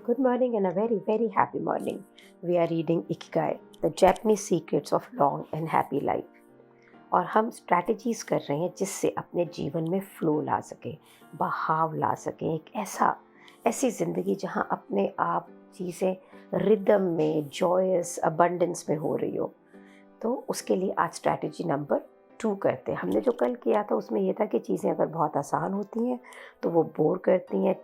Good morning and a very, very happy morning. We are reading Ikigai, The Japanese Secrets of Long and Happy Life. और हम strategies कर रहे हैं जिससे अपने जीवन में फ्लो ला सकें, बहाव ला सकें, एक ऐसी ज़िंदगी जहां अपने आप चीज़ें रिदम में, जॉयस, अबंडेंस में हो रही हो। तो उसके लिए आज स्ट्रैटेजी नंबर 2 करते हैं। हमने जो कल किया था उसमें यह था कि चीज़ें अगर बहुत आसान होती हैं तो वो बोर करती हैं,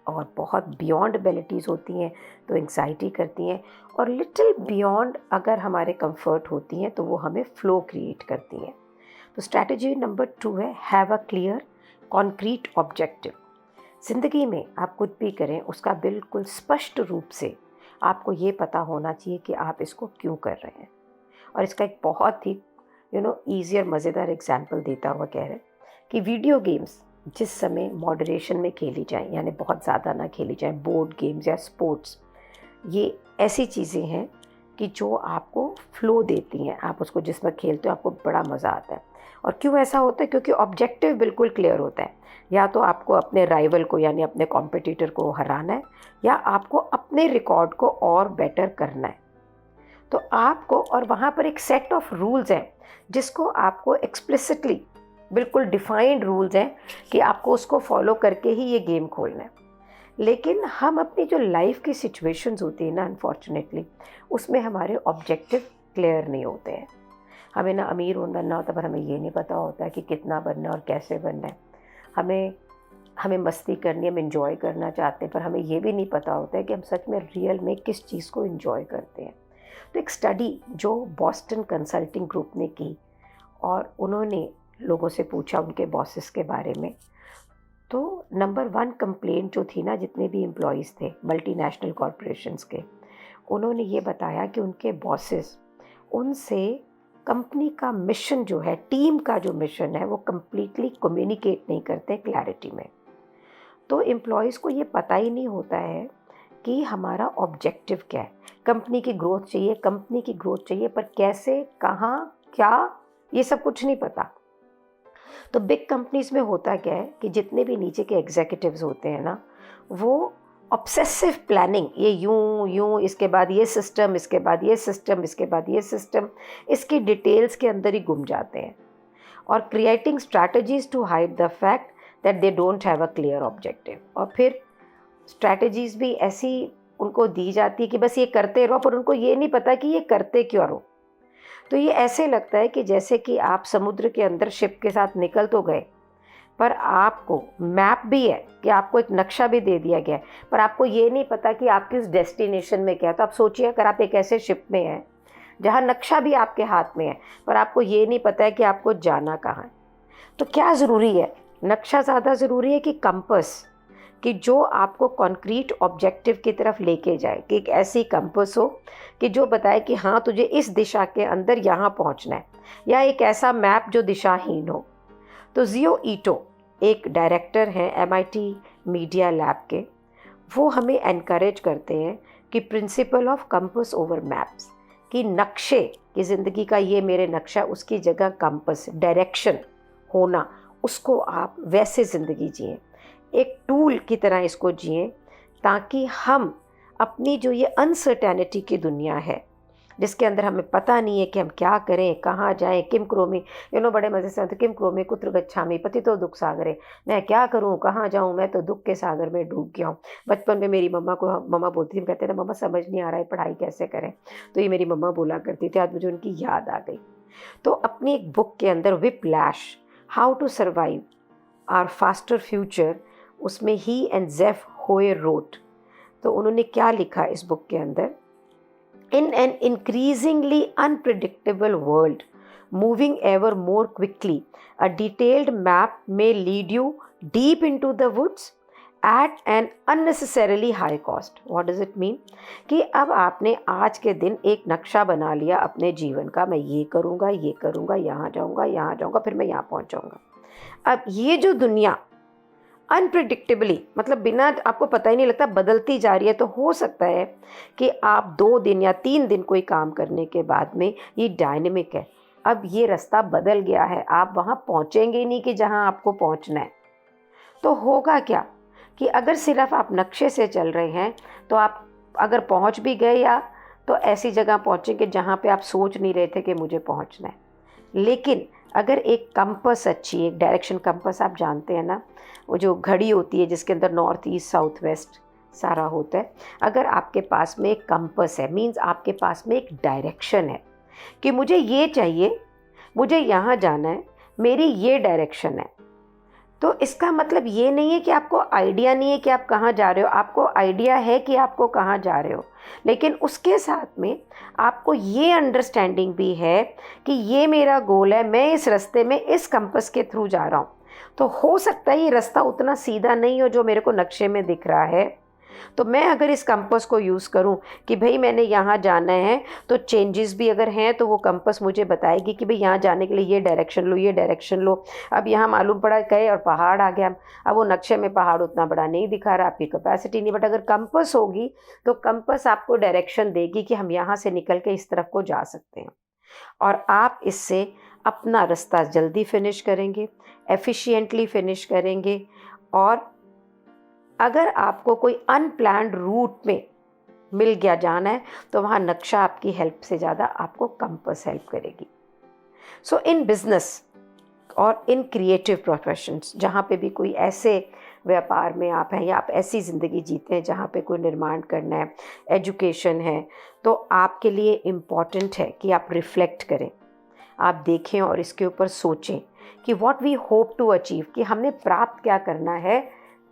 और बहुत बियॉन्ड एबिलिटीज़ होती हैं तो एंग्जाइटी करती हैं, और लिटिल बियॉन्ड अगर हमारे कंफर्ट होती हैं तो वो हमें फ़्लो क्रिएट करती हैं। तो स्ट्रैटेजी नंबर 2 है have a clear concrete objective. ज़िंदगी में आप कुछ भी करें उसका बिल्कुल स्पष्ट रूप से आपको ये पता होना चाहिए कि आप इसको क्यों कर रहे हैं। और इसका एक बहुत ही ईजी और मज़ेदार एग्जाम्पल देता हुआ कह रहे हैं कि वीडियो गेम्स जिस समय मॉडरेशन में खेली जाए, यानी बहुत ज़्यादा ना खेली जाए, बोर्ड गेम्स या स्पोर्ट्स, ये ऐसी चीज़ें हैं कि जो आपको फ्लो देती हैं। आप उसको जिस वक्त खेलते हो आपको बड़ा मज़ा आता है। और क्यों ऐसा होता है? क्योंकि ऑब्जेक्टिव बिल्कुल क्लियर होता है। या तो आपको अपने राइवल को यानी अपने कॉम्पिटिटर को हराना है, या आपको अपने रिकॉर्ड को और बेटर करना है। तो आपको, और वहाँ पर एक सेट ऑफ रूल्स हैं जिसको आपको एक्सप्लिसिटली, बिल्कुल डिफाइंड रूल्स हैं कि आपको उसको फॉलो करके ही ये गेम खोलना है। लेकिन हम अपनी जो लाइफ की सिचुएशंस होती है ना, अनफॉर्चुनेटली उसमें हमारे ऑब्जेक्टिव क्लियर नहीं होते हैं। हमें ना अमीर बनना होता, पर हमें ये नहीं पता होता है कि कितना बनना है और कैसे बनना है। हमें मस्ती करनी है, हम इंजॉय करना चाहते हैं, पर हमें ये भी नहीं पता होता है कि हम सच में रियल में किस चीज़ को इंजॉय करते हैं। तो एक स्टडी जो बॉस्टन कंसल्टिंग ग्रुप ने की, और उन्होंने लोगों से पूछा उनके बॉसेस के बारे में, तो नंबर 1 कंप्लेंट जो थी ना, जितने भी एम्प्लॉयज़ थे मल्टीनेशनल कॉरपोरेशंस के, उन्होंने ये बताया कि उनके बॉसेस उनसे कंपनी का मिशन जो है, टीम का जो मिशन है, वो कम्प्लीटली कम्युनिकेट नहीं करते क्लैरिटी में। तो एम्प्लॉयज़ को ये पता ही नहीं होता है कि हमारा ऑब्जेक्टिव क्या है। कंपनी की ग्रोथ चाहिए, पर कैसे, कहाँ, क्या, ये सब कुछ नहीं पता। तो बिग कंपनीज़ में होता क्या है कि जितने भी नीचे के एग्जीक्यूटिव्स होते हैं ना, वो ऑब्सेसिव प्लानिंग, ये यूं इसके बाद ये सिस्टम, इसके बाद ये सिस्टम, इसके बाद ये सिस्टम, इसकी डिटेल्स के अंदर ही गुम जाते हैं, और creating strategies to hide the fact that they don't have a clear objective. और फिर स्ट्रैटेजीज भी ऐसी उनको दी जाती है कि बस ये करते रहो, पर उनको ये नहीं पता कि ये करते क्यों रहो। तो ये ऐसे लगता है कि जैसे कि आप समुद्र के अंदर शिप के साथ निकल तो गए, पर आपको मैप भी है कि आपको एक नक्शा भी दे दिया गया है, पर आपको ये नहीं पता कि आप किस डेस्टिनेशन में क्या है। तो आप सोचिए, अगर आप एक ऐसे शिप में हैं जहाँ नक्शा भी आपके हाथ में है, पर आपको ये नहीं पता है कि आपको जाना कहाँ है, तो क्या ज़रूरी है? नक्शा ज़्यादा ज़रूरी है कि कंपस, कि जो आपको कॉन्क्रीट ऑब्जेक्टिव की तरफ लेके जाए, कि एक ऐसी कंपस हो कि जो बताए कि हाँ तुझे इस दिशा के अंदर यहाँ पहुँचना है, या एक ऐसा मैप जो दिशाहीन हो। तो जियो ईटो एक डायरेक्टर हैं MIT मीडिया लैब के, वो हमें एनकरेज करते हैं कि principle of compass over maps, कि नक्शे की ज़िंदगी का ये मेरे नक्शा, उसकी जगह कंपस, डायरेक्शन होना, उसको आप वैसे ज़िंदगी जिएं, एक टूल की तरह इसको जिएं, ताकि हम अपनी जो ये अनसर्टेनिटी की दुनिया है, जिसके अंदर हमें पता नहीं है कि हम क्या करें, कहाँ जाएं, किम करोमि, बड़े मज़े से होते, किम करोमि कुत्र गच्छामि पतितो दुख सागरे, मैं क्या करूं, कहाँ जाऊं, मैं तो दुख के सागर में डूब गया हूँ। बचपन में मेरी मम्मा बोलती थी, कहते थे मम्मा समझ नहीं आ रहा है पढ़ाई कैसे करें, तो ये मेरी मम्मा बोला करती थी, आज मुझे उनकी याद आ गई। तो अपनी एक बुक के अंदर Whiplash, how to survive our faster future, उसमें ही एंड जेफ होयर रोट, तो उन्होंने क्या लिखा इस बुक के अंदर, In an increasingly unpredictable world, moving ever more quickly, a detailed map may lead you deep into the woods at an unnecessarily high cost. What does it mean? कि अब आपने आज के दिन एक नक्शा बना लिया अपने जीवन का, मैं ये करूँगा, यहाँ जाऊँगा, फिर मैं यहाँ पहुँच जाऊँगा। अब ये जो दुनिया अनप्रिडिक्टेबली, मतलब बिना आपको पता ही नहीं लगता, बदलती जा रही है, तो हो सकता है कि आप 2 दिन या 3 दिन कोई काम करने के बाद में ये डायनेमिक है, अब ये रास्ता बदल गया है, आप वहाँ पहुँचेंगे नहीं कि जहाँ आपको पहुँचना है। तो होगा क्या कि अगर सिर्फ आप नक्शे से चल रहे हैं तो आप अगर पहुंच भी गए या तो ऐसी जगह पहुंचेंगे जहां पे आप सोच नहीं रहे थे कि मुझे पहुंचना है। लेकिन अगर एक कंपास अच्छी, एक डायरेक्शन कंपास आप जानते हैं ना, वो जो घड़ी होती है जिसके अंदर नॉर्थ ईस्ट साउथ वेस्ट सारा होता है, अगर आपके पास में एक कंपास है मीन्स आपके पास में एक डायरेक्शन है कि मुझे ये चाहिए, मुझे यहाँ जाना है, मेरी ये डायरेक्शन है। तो इसका मतलब ये नहीं है कि आपको आइडिया नहीं है कि आप कहाँ जा रहे हो, आपको आइडिया है कि आपको कहाँ जा रहे हो, लेकिन उसके साथ में आपको ये अंडरस्टैंडिंग भी है कि ये मेरा गोल है, मैं इस रास्ते में इस कंपास के थ्रू जा रहा हूँ। तो हो सकता है ये रास्ता उतना सीधा नहीं हो जो मेरे को नक्शे में दिख रहा है, तो मैं अगर इस कंपास को यूज़ करूं कि भाई मैंने यहाँ जाना है, तो चेंजेस भी अगर हैं तो वो कंपास मुझे बताएगी कि भाई यहाँ जाने के लिए ये डायरेक्शन लो, ये डायरेक्शन लो। अब यहाँ मालूम पड़ा गए और पहाड़ आ गया, अब वो नक्शे में पहाड़ उतना बड़ा नहीं दिखा रहा, आपकी कैपेसिटी नहीं, बट अगर कंपास होगी तो कंपास आपको डायरेक्शन देगी कि हम यहाँ से निकल के इस तरफ को जा सकते हैं। और आप इससे अपना रास्ता जल्दी फिनिश करेंगे, एफिशिएंटली फिनिश करेंगे। और अगर आपको कोई अनप्लान्ड रूट में मिल गया जाना है तो वहाँ नक्शा आपकी हेल्प से ज़्यादा आपको कंपास हेल्प करेगी। सो इन बिजनेस और इन क्रिएटिव प्रोफेशंस, जहाँ पे भी कोई ऐसे व्यापार में आप हैं या आप ऐसी ज़िंदगी जीते हैं जहाँ पे कोई निर्माण करना है, एजुकेशन है, तो आपके लिए इम्पॉर्टेंट है कि आप रिफ्लेक्ट करें, आप देखें और इसके ऊपर सोचें कि what we hope to achieve, कि हमने प्राप्त क्या करना है।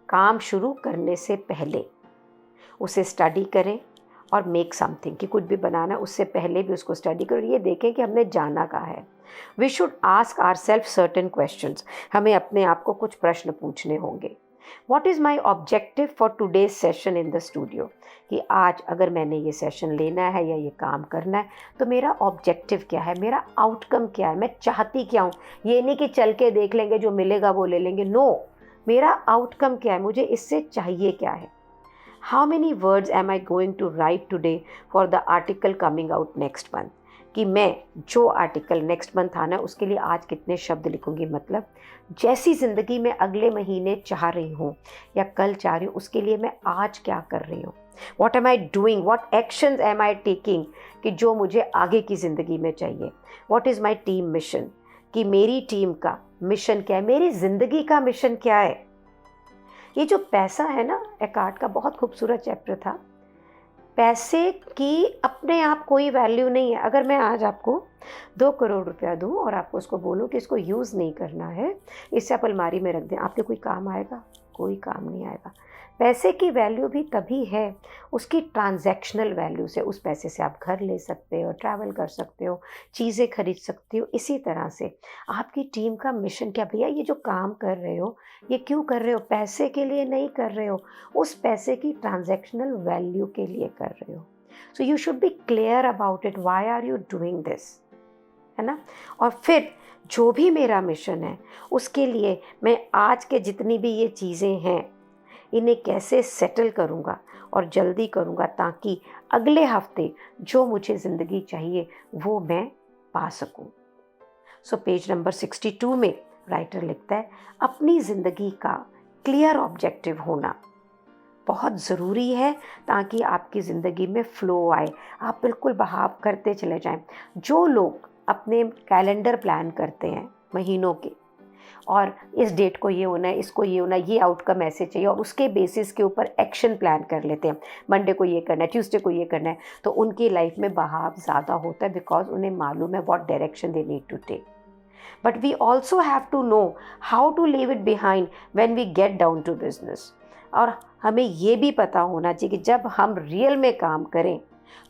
काम शुरू करने से पहले उसे स्टडी करें और मेक समथिंग, कि कुछ भी बनाना है उससे पहले भी उसको स्टडी करें, ये देखें कि हमने जाना कहाँ है। We should ask our self certain questions, हमें अपने आप को कुछ प्रश्न पूछने होंगे। What is my objective for today's session in the studio, कि आज अगर मैंने ये सेशन लेना है या ये काम करना है तो मेरा ऑब्जेक्टिव क्या है, मेरा आउटकम क्या है, मैं चाहती क्या हूँ। ये नहीं कि चल के देख लेंगे, जो मिलेगा वो ले लेंगे, नो, मेरा आउटकम क्या है, मुझे इससे चाहिए क्या है। How many words am I going to write today for the article coming out next month, कि मैं जो आर्टिकल नेक्स्ट मंथ आना है उसके लिए आज कितने शब्द लिखूंगी। मतलब जैसी ज़िंदगी में अगले महीने चाह रही हूँ या कल चाह रही हूँ, उसके लिए मैं आज क्या कर रही हूँ। What am I doing, what actions am I taking, कि जो मुझे आगे की ज़िंदगी में चाहिए। What is my team mission, कि मेरी टीम का मिशन क्या है, मेरी ज़िंदगी का मिशन क्या है। ये जो पैसा है ना, एकार्ट का बहुत खूबसूरत चैप्टर था। पैसे की अपने आप कोई वैल्यू नहीं है। अगर मैं आज आपको 2 करोड़ रुपया दूं और आपको उसको बोलूं कि इसको यूज़ नहीं करना है, इसे आप अलमारी में रख दें, आपके कोई काम आएगा? कोई काम नहीं आएगा। पैसे की वैल्यू भी तभी है उसकी ट्रांजैक्शनल वैल्यू से। उस पैसे से आप घर ले सकते हो, ट्रैवल कर सकते हो, चीज़ें खरीद सकते हो। इसी तरह से आपकी टीम का मिशन क्या, भैया ये जो काम कर रहे हो ये क्यों कर रहे हो? पैसे के लिए नहीं कर रहे हो, उस पैसे की ट्रांजैक्शनल वैल्यू के लिए कर रहे हो। So you should be clear about it, why are you doing this, है ना। और फिर जो भी मेरा मिशन है उसके लिए मैं आज के जितनी भी ये चीज़ें हैं इन्हें कैसे सेटल करूँगा और जल्दी करूँगा, ताकि अगले हफ्ते जो मुझे ज़िंदगी चाहिए वो मैं पा सकूँ। सो पेज नंबर 62 में राइटर लिखता है, अपनी ज़िंदगी का क्लियर ऑब्जेक्टिव होना बहुत ज़रूरी है ताकि आपकी ज़िंदगी में फ़्लो आए, आप बिल्कुल बहाव करते चले जाएं। जो लोग अपने कैलेंडर प्लान करते हैं महीनों के, और इस डेट को ये होना है, इसको ये होना है, ये आउटकम ऐसे चाहिए, और उसके बेसिस के ऊपर एक्शन प्लान कर लेते हैं, मंडे को ये करना है, ट्यूसडे को ये करना है, तो उनकी लाइफ में बहाव ज़्यादा होता है, बिकॉज उन्हें मालूम है what direction they need to take. But we also have to know how to leave it behind when we get down to business. और हमें ये भी पता होना चाहिए कि जब हम रियल में काम करें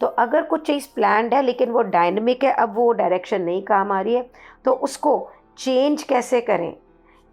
तो अगर कुछ चीज़ प्लान्ड है लेकिन वो डायनेमिक है, अब वो डायरेक्शन नहीं काम आ रही है, तो उसको चेंज कैसे करें।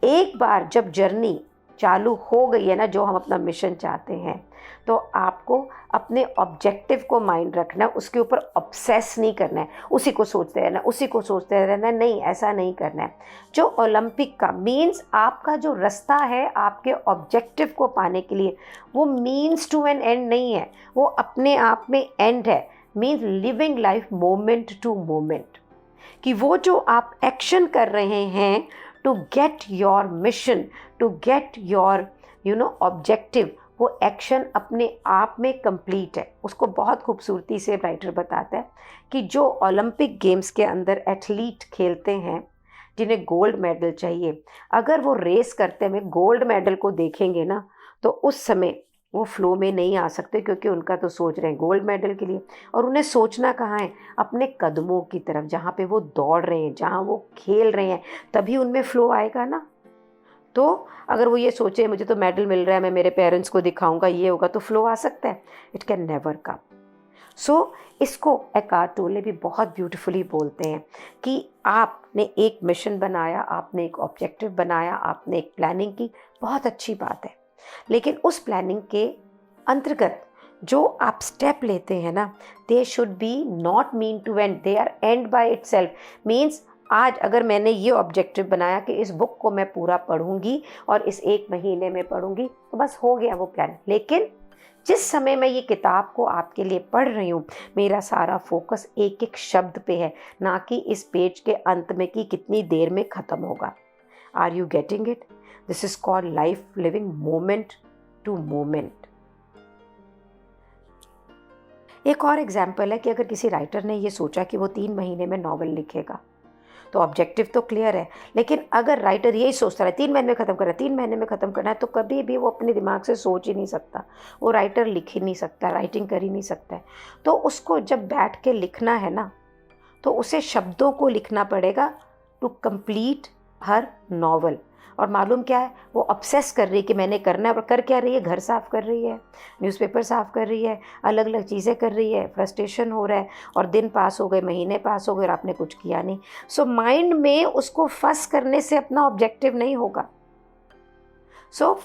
एक बार जब जर्नी चालू हो गई है ना, जो हम अपना मिशन चाहते हैं, तो आपको अपने ऑब्जेक्टिव को माइंड रखना है, उसके ऊपर ऑब्सेस नहीं करना है, उसी को सोचते रहना, उसी को सोचते रहना, नहीं ऐसा नहीं करना है। जो ओलंपिक का मीन्स आपका जो रास्ता है आपके ऑब्जेक्टिव को पाने के लिए, वो मीन्स टू एन एंड नहीं है, वो अपने आप में एंड है। Means living life moment to moment, कि वो जो आप एक्शन कर रहे हैं to get your mission, to get your objective, वो एक्शन अपने आप में कंप्लीट है। उसको बहुत खूबसूरती से राइटर बताता है कि जो ओलंपिक गेम्स के अंदर एथलीट खेलते हैं जिन्हें गोल्ड मेडल चाहिए, अगर वो रेस करते हुए गोल्ड मेडल को देखेंगे ना, तो उस समय वो फ्लो में नहीं आ सकते, क्योंकि उनका तो सोच रहे हैं गोल्ड मेडल के लिए। और उन्हें सोचना कहाँ है, अपने कदमों की तरफ, जहाँ पे वो दौड़ रहे हैं, जहाँ वो खेल रहे हैं, तभी उनमें फ्लो आएगा ना। तो अगर वो ये सोचे मुझे तो मेडल मिल रहा है, मैं मेरे पेरेंट्स को दिखाऊंगा, ये होगा, तो फ्लो आ सकता है? It can never come. So इसको एकार्ट टोले भी बहुत ब्यूटीफुली बोलते हैं कि आपने एक मिशन बनाया, आपने एक ऑब्जेक्टिव बनाया, आपने एक प्लानिंग की, बहुत अच्छी बात है, लेकिन उस प्लानिंग के अंतर्गत जो आप स्टेप लेते हैं ना, they should be not mean to end, they are end by itself. Means आज अगर मैंने ये ऑब्जेक्टिव बनाया कि इस बुक को मैं पूरा पढ़ूंगी और इस 1 महीने में पढ़ूंगी, तो बस हो गया वो प्लान। लेकिन जिस समय मैं ये किताब को आपके लिए पढ़ रही हूँ, मेरा सारा फोकस एक एक शब्द पे है, ना कि इस पेज के अंत में कि कितनी देर में ख़त्म होगा। Are you getting it? This is called life living moment to moment. एक और एग्जाम्पल है कि अगर किसी राइटर ने ये सोचा कि वो 3 महीने में नॉवल लिखेगा, तो ऑब्जेक्टिव तो क्लियर है, लेकिन अगर राइटर यही सोचता है 3 महीने में ख़त्म करना है, 3 महीने में ख़त्म करना है, तो कभी भी वो अपने दिमाग से सोच ही नहीं सकता, वो राइटर लिख ही नहीं सकता, राइटिंग कर ही नहीं सकता है। तो उसको जब बैठ के लिखना है ना, तो उसे शब्दों को लिखना पड़ेगा टू कंप्लीट हर नॉवल। और मालूम क्या है, वो ऑब्सेस कर रही है कि मैंने करना है, और कर क्या रही है, घर साफ़ कर रही है, न्यूज़पेपर साफ़ कर रही है, अलग अलग चीज़ें कर रही है, फ्रस्ट्रेशन हो रहा है, और दिन पास हो गए, महीने पास हो गए, और आपने कुछ किया नहीं। सो माइंड में उसको फंस करने से अपना ऑब्जेक्टिव नहीं होगा। सो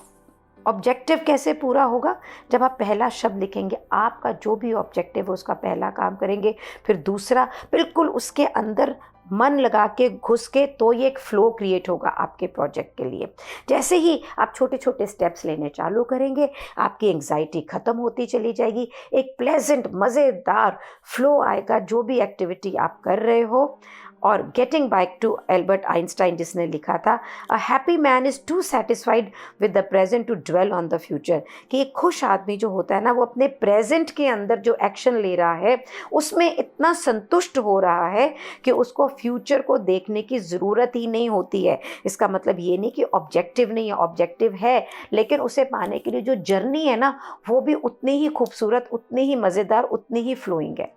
ऑब्जेक्टिव कैसे पूरा होगा? जब आप पहला शब्द लिखेंगे, आपका जो भी ऑब्जेक्टिव है उसका पहला काम करेंगे, फिर दूसरा, बिल्कुल उसके अंदर मन लगा के घुस के, तो ये एक फ्लो क्रिएट होगा आपके प्रोजेक्ट के लिए। जैसे ही आप छोटे छोटे स्टेप्स लेने चालू करेंगे, आपकी एंग्जाइटी ख़त्म होती चली जाएगी, एक प्लेजेंट मज़ेदार फ्लो आएगा जो भी एक्टिविटी आप कर रहे हो। और getting back to Albert Einstein जिसने लिखा था, a happy man is too satisfied with the present to dwell on the future, कि एक खुश आदमी जो होता है ना, वो अपने प्रेजेंट के अंदर जो एक्शन ले रहा है उसमें इतना संतुष्ट हो रहा है कि उसको फ्यूचर को देखने की ज़रूरत ही नहीं होती है। इसका मतलब ये नहीं कि ऑब्जेक्टिव नहीं है, ऑब्जेक्टिव है, लेकिन उसे पाने के लिए जो जर्नी है ना, वो भी उतनी ही खूबसूरत, उतनी ही मज़ेदार, उतनी ही फ्लोइंग है।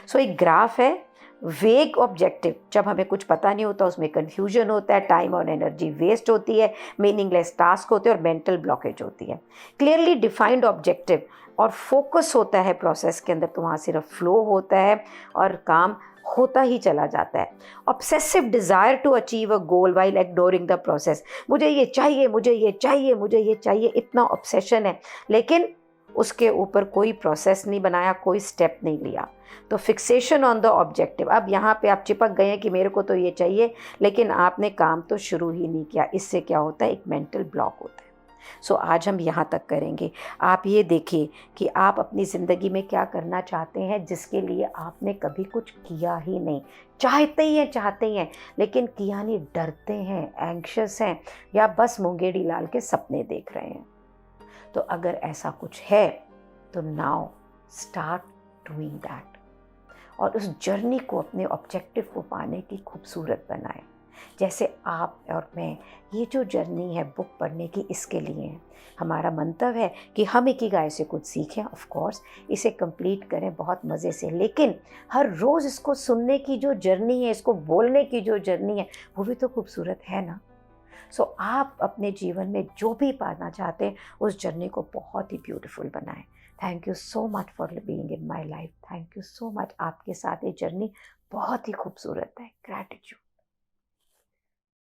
सो एक ग्राफ है, वेग ऑब्जेक्टिव, जब हमें कुछ पता नहीं होता, उसमें कन्फ्यूजन होता है, टाइम और एनर्जी वेस्ट होती है, मीनिंगलेस टास्क होते हैं और मेंटल ब्लॉकेज होती है। क्लियरली डिफाइंड ऑब्जेक्टिव और फोकस होता है प्रोसेस के अंदर, तो वहाँ सिर्फ फ्लो होता है और काम होता ही चला जाता है। Obsessive desire to achieve a goal while ignoring the process, मुझे ये चाहिए, मुझे ये चाहिए, मुझे ये चाहिए, इतना ऑब्सेशन है, लेकिन उसके ऊपर कोई प्रोसेस नहीं बनाया, कोई स्टेप नहीं लिया। तो फिक्सेशन ऑन द ऑब्जेक्टिव, अब यहाँ पे आप चिपक गए हैं कि मेरे को तो ये चाहिए, लेकिन आपने काम तो शुरू ही नहीं किया। इससे क्या होता है, एक मेंटल ब्लॉक होता है। सो आज हम यहाँ तक करेंगे। आप ये देखिए कि आप अपनी ज़िंदगी में क्या करना चाहते हैं जिसके लिए आपने कभी कुछ किया ही नहीं। चाहते ही हैं लेकिन किया नहीं, डरते हैं, एंग्शियस हैं, या बस मुंगेड़ी लाल के सपने देख रहे हैं। तो अगर ऐसा कुछ है तो नाउ स्टार्ट डूइंग दैट, और उस जर्नी को, अपने ऑब्जेक्टिव को पाने की खूबसूरत बनाएं। जैसे आप और मैं, ये जो जर्नी है बुक पढ़ने की, इसके लिए है। हमारा मंतव्य है कि हम इकिगाई से कुछ सीखें, ऑफ कोर्स इसे कंप्लीट करें बहुत मज़े से, लेकिन हर रोज़ इसको सुनने की जो जर्नी है, इसको बोलने की जो जर्नी है, वो भी तो खूबसूरत है ना। सो आप अपने जीवन में जो भी पाना चाहते हैं, उस जर्नी को बहुत ही ब्यूटीफुल बनाएं। Thank you so much for being in my life. Thank you so much. आपके साथ ये जर्नी बहुत ही खूबसूरत है। ग्रैटिट्यूड।